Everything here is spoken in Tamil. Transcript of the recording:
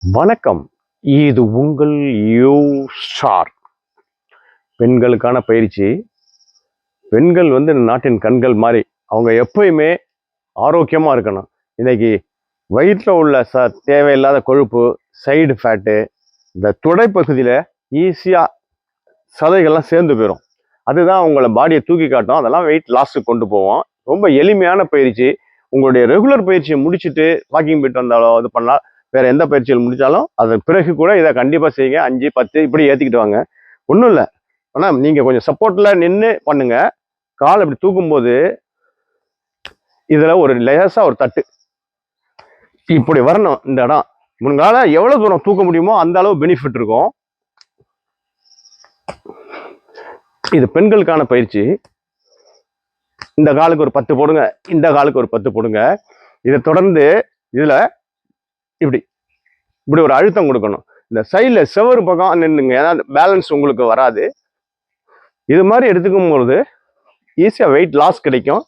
வணக்கம். இது உங்கள் யூ ஸ்டார். பெண்களுக்கான பயிற்சி. பெண்கள் இந்த நாட்டின் கண்கள் மாதிரி அவங்க எப்பயுமே ஆரோக்கியமாக இருக்கணும். இன்னைக்கு வயிற்றில் உள்ள தேவையில்லாத கொழுப்பு, சைடு ஃபேட்டு, இந்த துடைப்பகுதியில் ஈஸியாக சதைகள்லாம் சேர்ந்து போயிடும். அதுதான் உங்களை பாடியை தூக்கி காட்டும். அதெல்லாம் வெயிட் லாஸுக்கு கொண்டு போவோம். ரொம்ப எளிமையான பயிற்சி. உங்களுடைய ரெகுலர் பயிற்சியை முடிச்சுட்டு வாக்கிங் போயிட்டு வந்தாலோ இது பண்ணலாம். வேற எந்த பயிற்சிகள் முடிச்சாலும் அதன் பிறகு கூட இதை கண்டிப்பாக செய்யுங்க. 5, 10 இப்படி ஏற்றிக்கிட்டு வாங்க. ஒன்றும் இல்லை, ஆனால் நீங்கள் கொஞ்சம் சப்போர்ட்டில் நின்று பண்ணுங்க. கால் இப்படி தூக்கும்போது இதில் ஒரு லேசாக ஒரு தட்டு இப்படி வரணும். இந்த இடம் முன்கால எவ்வளோ தூரம் தூக்க முடியுமோ அந்த அளவு பெனிஃபிட் இருக்கும். இது பெண்களுக்கான பயிற்சி. இந்த காலுக்கு ஒரு 10 போடுங்க, இந்த காலுக்கு ஒரு 10 போடுங்க. இதை தொடர்ந்து இதில் இப்படி இப்படி ஒரு அழுத்தம் கொடுக்கணும். இந்த சைடில் செவரு பக்கம் நின்றுங்க, ஏன்னா பேலன்ஸ் உங்களுக்கு வராது. இது மாதிரி எடுத்துக்கும் பொழுது ஈஸியாக வெயிட் லாஸ் கிடைக்கும்.